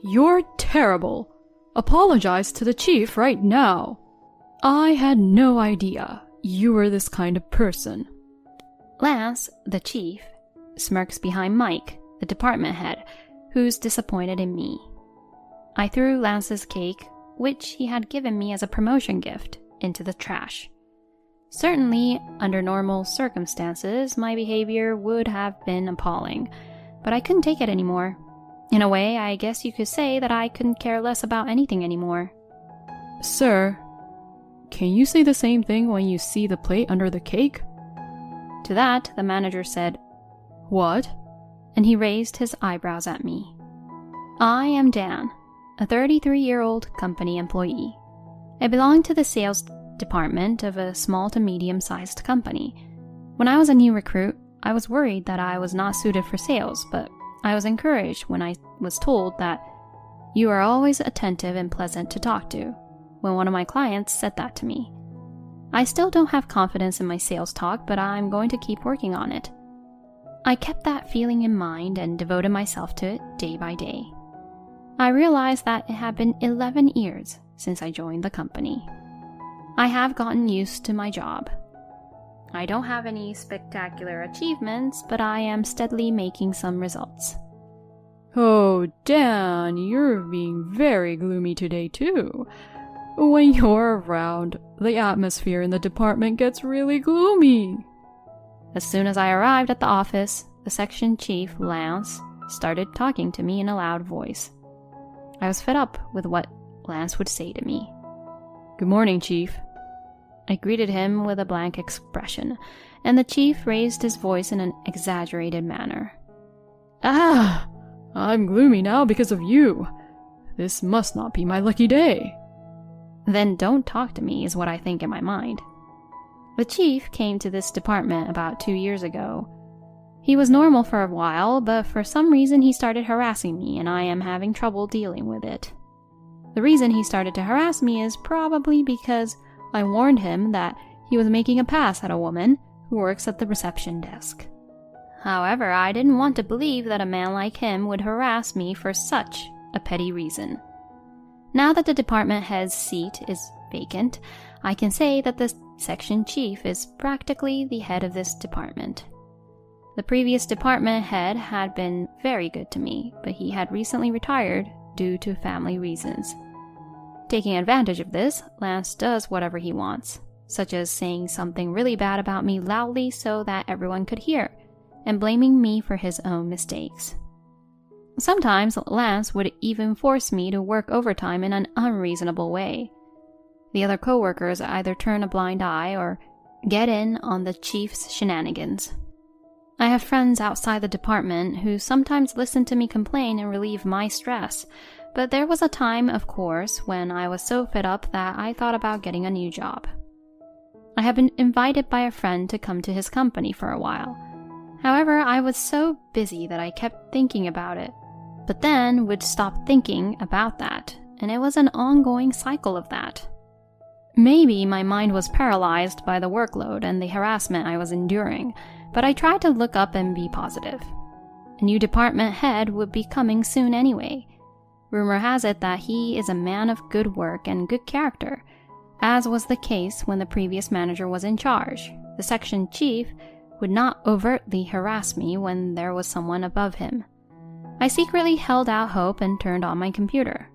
You're terrible. Apologize to the chief right now. I had no idea you were this kind of person. Lance, the chief, smirks behind Mike, the department head, who's disappointed in me. I threw Lance's cake, which he had given me as a promotion gift, into the trash. Certainly, under normal circumstances, my behavior would have been appalling, but I couldn't take it anymore. In a way, I guess you could say that I couldn't care less about anything anymore. Sir, can you say the same thing when you see the plate under the cake? To that, the manager said, What? And he raised his eyebrows at me. I am Dan, a 33-year-old company employee. I belong to the sales department of a small to medium-sized company. When I was a new recruit, I was worried that I was not suited for sales, but I was encouraged when I was told that you are always attentive and pleasant to talk to, when one of my clients said that to me. I still don't have confidence in my sales talk, but I'm going to keep working on it. I kept that feeling in mind and devoted myself to it day by day. I realized that it had been 11 years since I joined the company. I have gotten used to my job. I don't have any spectacular achievements, but I am steadily making some results. Oh, Dan, you're being very gloomy today too. When you're around, the atmosphere in the department gets really gloomy. As soon as I arrived at the office, the section chief, Lance, started talking to me in a loud voice. I was fed up with what Lance would say to me. Good morning, Chief. I greeted him with a blank expression, and the chief raised his voice in an exaggerated manner. Ah, I'm gloomy now because of you. This must not be my lucky day. Then don't talk to me is what I think in my mind. The chief came to this department about 2 years ago. He was normal for a while, but for some reason he started harassing me, and I am having trouble dealing with it. The reason he started to harass me is probably because I warned him that he was making a pass at a woman who works at the reception desk. However, I didn't want to believe that a man like him would harass me for such a petty reason. Now that the department head's seat is vacant, I can say that the section chief is practically the head of this department. The previous department head had been very good to me, but he had recently retired due to family reasons. Taking advantage of this, Lance does whatever he wants, such as saying something really bad about me loudly so that everyone could hear, and blaming me for his own mistakes. Sometimes Lance would even force me to work overtime in an unreasonable way. The other coworkers either turn a blind eye or get in on the chief's shenanigans. I have friends outside the department who sometimes listen to me complain and relieve my stress, but there was a time, of course, when I was so fed up that I thought about getting a new job. I had been invited by a friend to come to his company for a while. However, I was so busy that I kept thinking about it, but then would stop thinking about that, and it was an ongoing cycle of that. Maybe my mind was paralyzed by the workload and the harassment I was enduring, but I tried to look up and be positive. A new department head would be coming soon anyway. Rumor has it that he is a man of good work and good character, as was the case when the previous manager was in charge. The section chief would not overtly harass me when there was someone above him. I secretly held out hope and turned on my computer.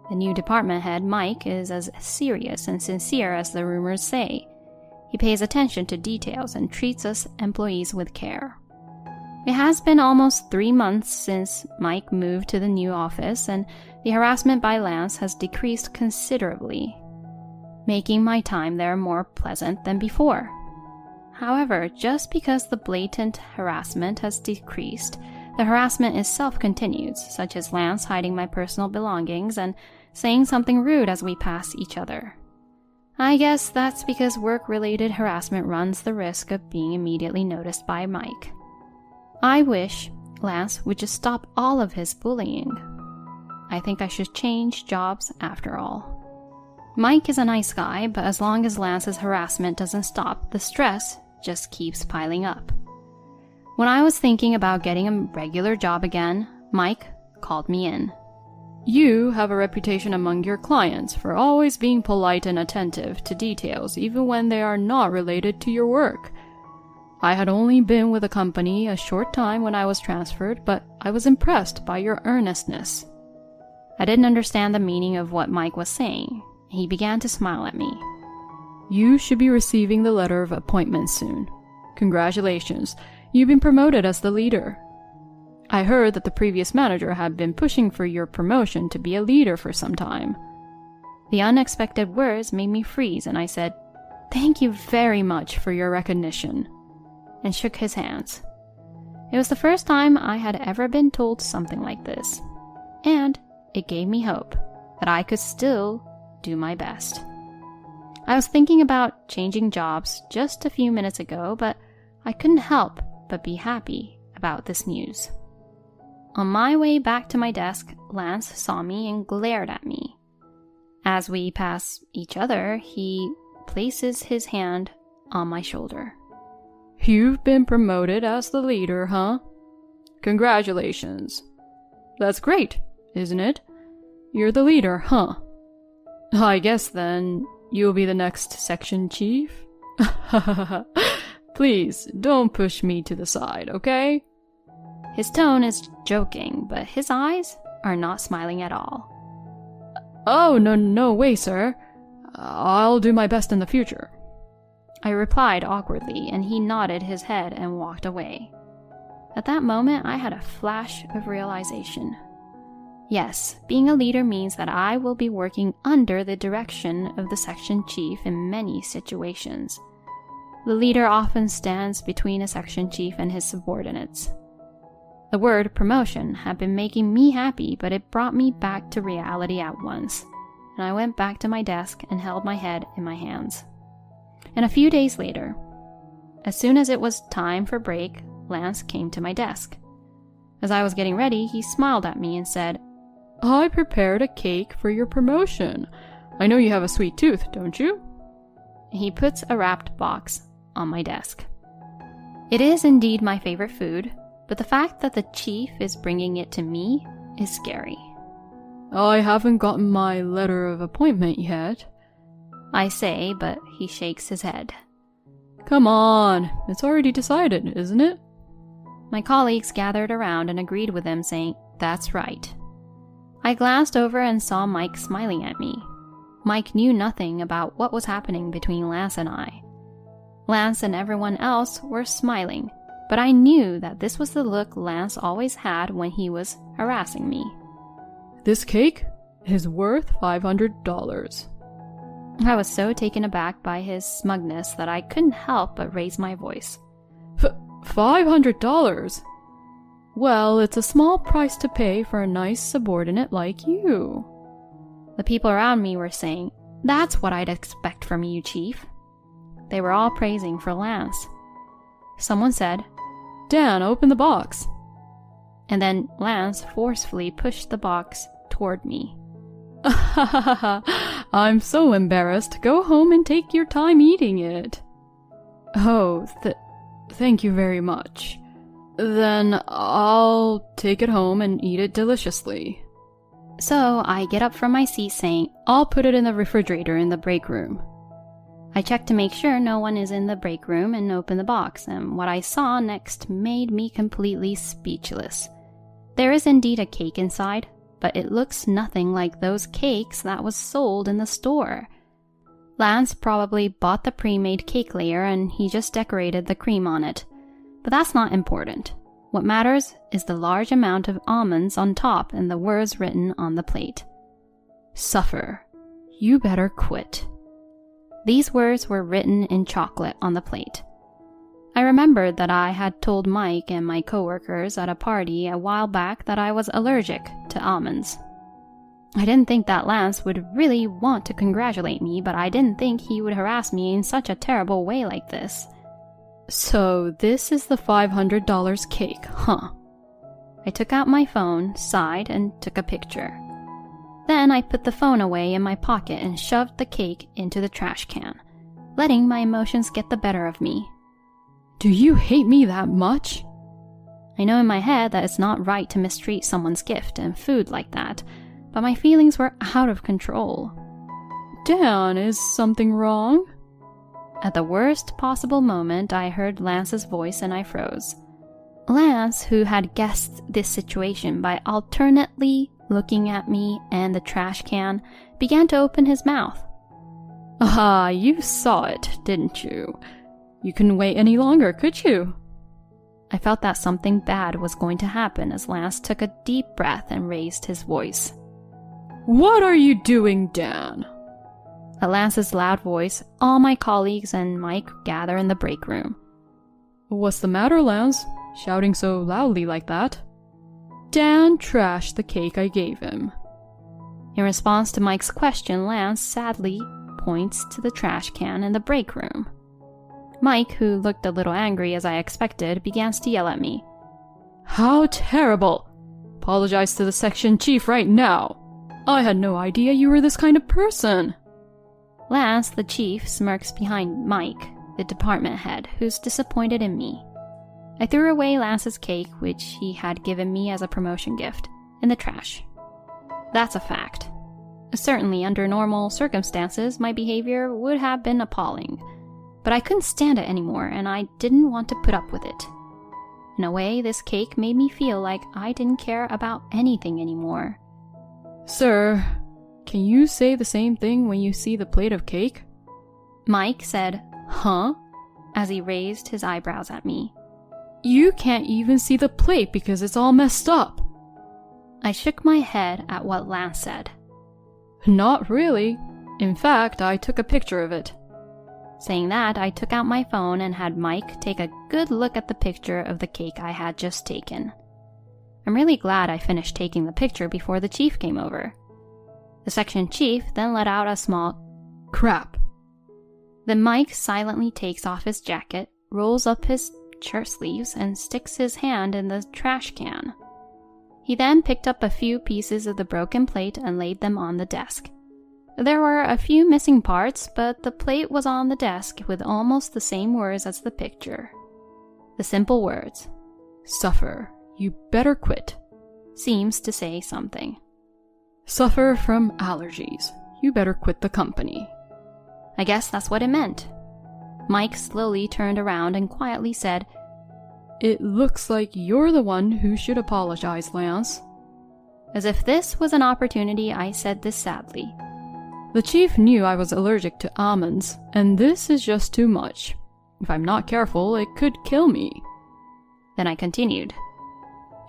The new department head, Mike, is as serious and sincere as the rumors say. He pays attention to details and treats us employees with care. It has been almost 3 months since Mike moved to the new office, and the harassment by Lance has decreased considerably, making my time there more pleasant than before. However, just because the blatant harassment has decreased, the harassment itself continues, such as Lance hiding my personal belongings and saying something rude as we pass each other. I guess that's because work-related harassment runs the risk of being immediately noticed by Mike. I wish Lance would just stop all of his bullying. I think I should change jobs after all. Mike is a nice guy, but as long as Lance's harassment doesn't stop, the stress just keeps piling up. When I was thinking about getting a regular job again, Mike called me in. You have a reputation among your clients for always being polite and attentive to details even when they are not related to your work. I had only been with the company a short time when I was transferred, but I was impressed by your earnestness." I didn't understand the meaning of what Mike was saying. He began to smile at me. "You should be receiving the letter of appointment soon. Congratulations, you've been promoted as the leader. I heard that the previous manager had been pushing for your promotion to be a leader for some time." The unexpected words made me freeze, and I said, "Thank you very much for your recognition," and shook his hands. It was the first time I had ever been told something like this, and it gave me hope that I could still do my best. I was thinking about changing jobs just a few minutes ago, but I couldn't help but be happy about this news. On my way back to my desk, Lance saw me and glared at me. As we pass each other, he places his hand on my shoulder. "You've been promoted as the leader, huh? Congratulations. That's great, isn't it? You're the leader, huh? I guess then you'll be the next section chief? Please, don't push me to the side, okay?" His tone is joking, but his eyes are not smiling at all. "Oh, no way, sir. I'll do my best in the future." I replied awkwardly, and he nodded his head and walked away. At that moment, I had a flash of realization. Yes, being a leader means that I will be working under the direction of the section chief in many situations. The leader often stands between a section chief and his subordinates. The word promotion had been making me happy, but it brought me back to reality at once, and I went back to my desk and held my head in my hands. And a few days later, as soon as it was time for break, Lance came to my desk. As I was getting ready, he smiled at me and said, "I prepared a cake for your promotion. I know you have a sweet tooth, don't you?" He puts a wrapped box on my desk. It is indeed my favorite food, but the fact that the chief is bringing it to me is scary. "I haven't gotten my letter of appointment yet," I say, but he shakes his head. "Come on, it's already decided, isn't it?" My colleagues gathered around and agreed with him, saying, "That's right." I glanced over and saw Mike smiling at me. Mike knew nothing about what was happening between Lance and I. Lance and everyone else were smiling, but I knew that this was the look Lance always had when he was harassing me. "This cake is worth $500. I was so taken aback by his smugness that I couldn't help but raise my voice. $500? Well, it's a small price to pay for a nice subordinate like you." The people around me were saying, "That's what I'd expect from you, Chief." They were all praising for Lance. Someone said, "Dan, open the box." And then Lance forcefully pushed the box toward me. "I'm so embarrassed. Go home and take your time eating it." "Oh, thank you very much. Then I'll take it home and eat it deliciously." So I get up from my seat saying, "I'll put it in the refrigerator in the break room." I check to make sure no one is in the break room and open the box, and what I saw next made me completely speechless. There is indeed a cake inside, but it looks nothing like those cakes that was sold in the store. Lance probably bought the pre-made cake layer and he just decorated the cream on it. But that's not important. What matters is the large amount of almonds on top and the words written on the plate. "Suffer. You better quit." These words were written in chocolate on the plate. I remembered that I had told Mike and my coworkers at a party a while back that I was allergic to almonds. I didn't think that Lance would really want to congratulate me, but I didn't think he would harass me in such a terrible way like this. "So this is the $500 cake, huh?" I took out my phone, sighed, and took a picture. Then I put the phone away in my pocket and shoved the cake into the trash can, letting my emotions get the better of me. "Do you hate me that much?" I know in my head that it's not right to mistreat someone's gift and food like that, but my feelings were out of control. Dan, is something wrong? At the worst possible moment, I heard Lance's voice and I froze. Lance, who had guessed this situation by alternately looking at me and the trash can, began to open his mouth. Ah, you saw it, didn't you? You couldn't wait any longer, could you? I felt that something bad was going to happen as Lance took a deep breath and raised his voice. What are you doing, Dan? At Lance's loud voice, all my colleagues and Mike gather in the break room. What's the matter, Lance? Shouting so loudly like that? Dan trashed the cake I gave him. In response to Mike's question, Lance sadly points to the trash can in the break room. Mike, who looked a little angry as I expected, begins to yell at me. How terrible! Apologize to the section chief right now. I had no idea you were this kind of person. Lance, the chief, smirks behind Mike, the department head, who's disappointed in me. I threw away Lance's cake, which he had given me as a promotion gift, in the trash. That's a fact. Certainly, under normal circumstances, my behavior would have been appalling. But I couldn't stand it anymore, and I didn't want to put up with it. In a way, this cake made me feel like I didn't care about anything anymore. Sir, can you say the same thing when you see the plate of cake? Mike said, huh? As he raised his eyebrows at me. You can't even see the plate because it's all messed up. I shook my head at what Lance said. Not really. In fact, I took a picture of it. Saying that, I took out my phone and had Mike take a good look at the picture of the cake I had just taken. I'm really glad I finished taking the picture before the chief came over. The section chief then let out a small crap. Then Mike silently takes off his jacket, rolls up his shirt sleeves, and sticks his hand in the trash can. He then picked up a few pieces of the broken plate and laid them on the desk. There were a few missing parts, but the plate was on the desk with almost the same words as the picture. The simple words, "Suffer, you better quit," seems to say something. Suffer from allergies, you better quit the company. I guess that's what it meant. Mike slowly turned around and quietly said, It looks like you're the one who should apologize, Lance. As if this was an opportunity, I said this sadly. The chief knew I was allergic to almonds, and this is just too much. If I'm not careful, it could kill me. Then I continued.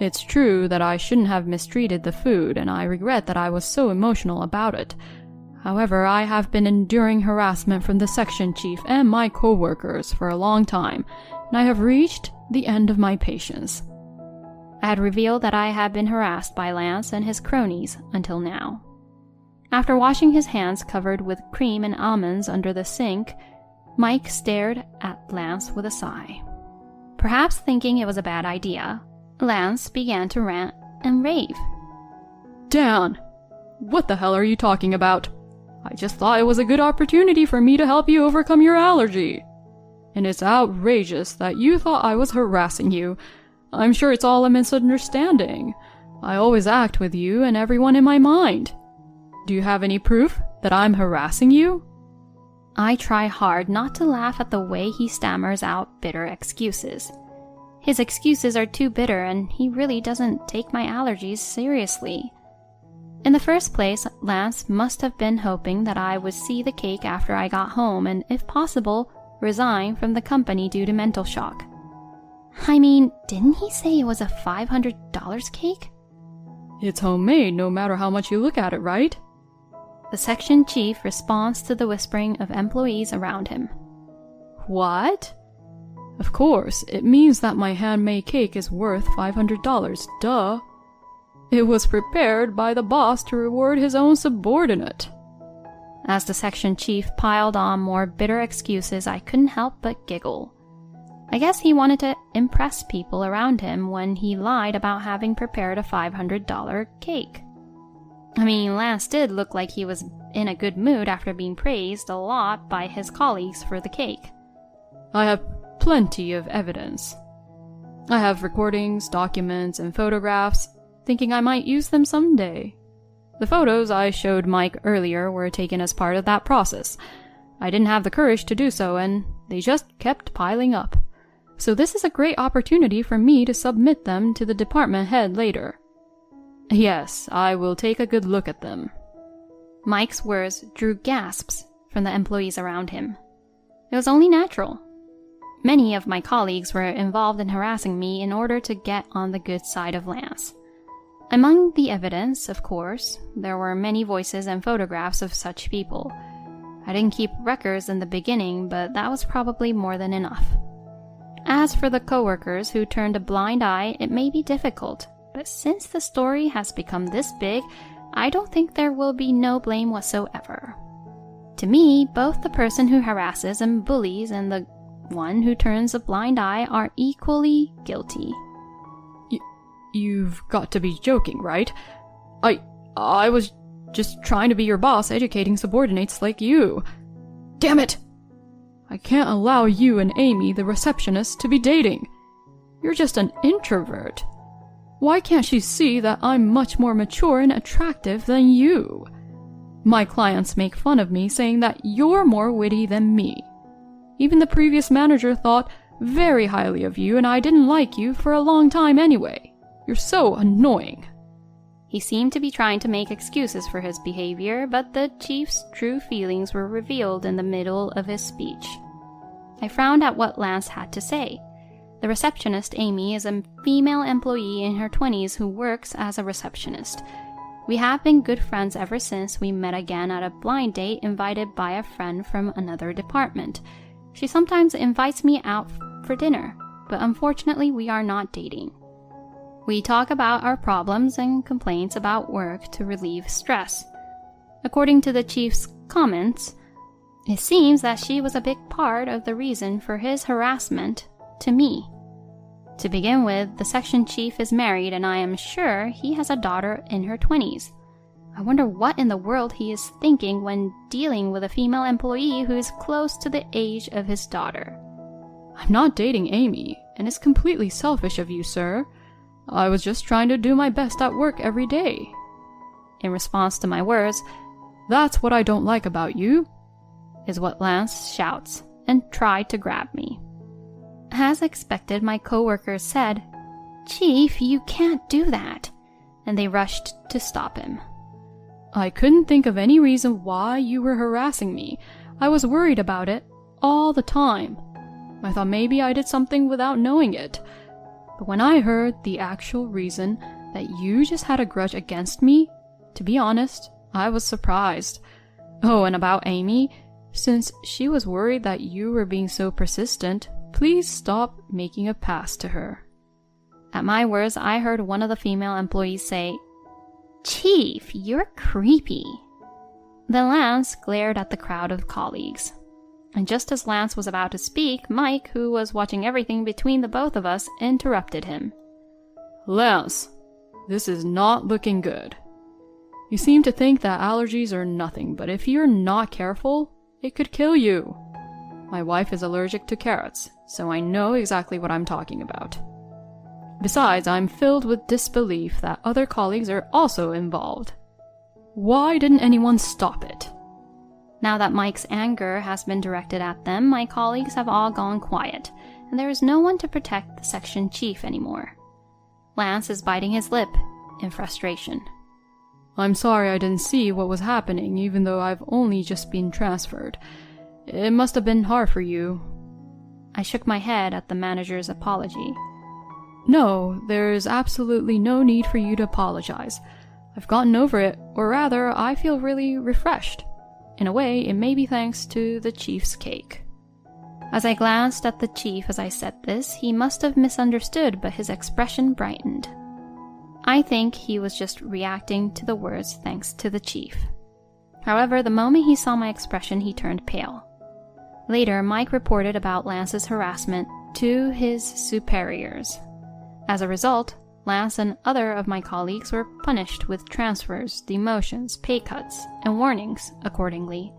It's true that I shouldn't have mistreated the food, and I regret that I was so emotional about it. However, I have been enduring harassment from the section chief and my co-workers for a long time, and I have reached the end of my patience. I had revealed that I had been harassed by Lance and his cronies until now. After washing his hands covered with cream and almonds under the sink, Mike stared at Lance with a sigh. Perhaps thinking it was a bad idea, Lance began to rant and rave. Dan, what the hell are you talking about? I just thought it was a good opportunity for me to help you overcome your allergy. And it's outrageous that you thought I was harassing you. I'm sure it's all a misunderstanding. I always act with you and everyone in my mind. Do you have any proof that I'm harassing you? I try hard not to laugh at the way he stammers out bitter excuses. His excuses are too bitter, and he really doesn't take my allergies seriously. In the first place, Lance must have been hoping that I would see the cake after I got home and, if possible, resign from the company due to mental shock. I mean, didn't he say it was a $500 cake? It's homemade no matter how much you look at it, right? The section chief responds to the whispering of employees around him. What? Of course, it means that my handmade cake is worth $500, duh. It was prepared by the boss to reward his own subordinate. As the section chief piled on more bitter excuses, I couldn't help but giggle. I guess he wanted to impress people around him when he lied about having prepared a $500 cake. I mean, Lance did look like he was in a good mood after being praised a lot by his colleagues for the cake. I have plenty of evidence. I have recordings, documents, and photographs, thinking I might use them someday. The photos I showed Mike earlier were taken as part of that process. I didn't have the courage to do so, and they just kept piling up. So this is a great opportunity for me to submit them to the department head later. Yes, I will take a good look at them. Mike's words drew gasps from the employees around him. It was only natural. Many of my colleagues were involved in harassing me in order to get on the good side of Lance. Among the evidence, of course, there were many voices and photographs of such people. I didn't keep records in the beginning, but that was probably more than enough. As for the coworkers who turned a blind eye, it may be difficult, but since the story has become this big, I don't think there will be no blame whatsoever. To me, both the person who harasses and bullies and the one who turns a blind eye are equally guilty. You've got to be joking, right? I was just trying to be your boss, educating subordinates like you. Damn it! I can't allow you and Amy, the receptionist, to be dating. You're just an introvert. Why can't she see that I'm much more mature and attractive than you? My clients make fun of me, saying that you're more witty than me. Even the previous manager thought very highly of you, and I didn't like you for a long time anyway. You're so annoying. He seemed to be trying to make excuses for his behavior, but the chief's true feelings were revealed in the middle of his speech. I frowned at what Lance had to say. The receptionist, Amy, is a female employee in her 20s who works as a receptionist. We have been good friends ever since we met again at a blind date invited by a friend from another department. She sometimes invites me out for dinner, but unfortunately we are not dating. We talk about our problems and complaints about work to relieve stress. According to the chief's comments, it seems that she was a big part of the reason for his harassment to me. To begin with, the section chief is married and I am sure he has a daughter in her 20s. I wonder what in the world he is thinking when dealing with a female employee who is close to the age of his daughter. I'm not dating Amy, and it's completely selfish of you, sir. I was just trying to do my best at work every day. In response to my words, "That's what I don't like about you," is what Lance shouts, and tried to grab me. As expected, my coworkers said, "Chief, you can't do that," and they rushed to stop him. I couldn't think of any reason why you were harassing me. I was worried about it all the time. I thought maybe I did something without knowing it. But when I heard the actual reason that you just had a grudge against me, to be honest, I was surprised. Oh, and about Amy, since she was worried that you were being so persistent, please stop making a pass to her. At my words, I heard one of the female employees say, "Chief, you're creepy." Then Lance glared at the crowd of colleagues. And just as Lance was about to speak, Mike, who was watching everything between the both of us, interrupted him. "Lance, this is not looking good. You seem to think that allergies are nothing, but if you're not careful, it could kill you. My wife is allergic to carrots, so I know exactly what I'm talking about. Besides, I'm filled with disbelief that other colleagues are also involved. Why didn't anyone stop it?" Now that Mike's anger has been directed at them, my colleagues have all gone quiet, and there is no one to protect the section chief anymore. Lance is biting his lip in frustration. "I'm sorry I didn't see what was happening, even though I've only just been transferred. It must have been hard for you." I shook my head at the manager's apology. "No, there's absolutely no need for you to apologize. I've gotten over it, or rather, I feel really refreshed. In a way, it may be thanks to the chief's cake." As I glanced at the chief as I said this, he must have misunderstood, but his expression brightened. I think he was just reacting to the words thanks to the chief. However, the moment he saw my expression, he turned pale. Later, Mike reported about Lance's harassment to his superiors. As a result, Lance and other of my colleagues were punished with transfers, demotions, pay cuts, and warnings accordingly.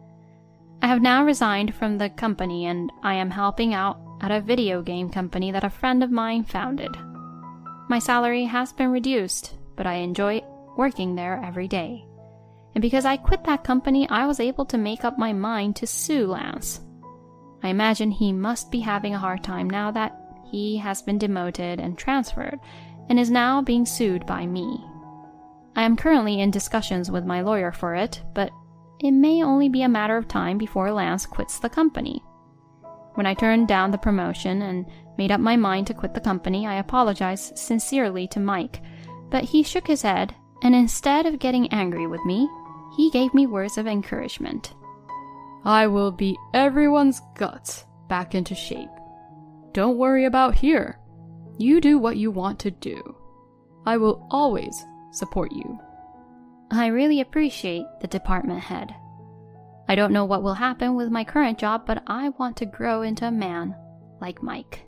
I have now resigned from the company and I am helping out at a video game company that a friend of mine founded. My salary has been reduced, but I enjoy working there every day. And because I quit that company, I was able to make up my mind to sue Lance. I imagine he must be having a hard time now that he has been demoted and transferred, and is now being sued by me. I am currently in discussions with my lawyer for it, but it may only be a matter of time before Lance quits the company. When I turned down the promotion and made up my mind to quit the company, I apologized sincerely to Mike, but he shook his head, and instead of getting angry with me, he gave me words of encouragement. I will beat everyone's guts back into shape. Don't worry about here. You do what you want to do. I will always support you. I really appreciate the department head. I don't know what will happen with my current job, but I want to grow into a man like Mike.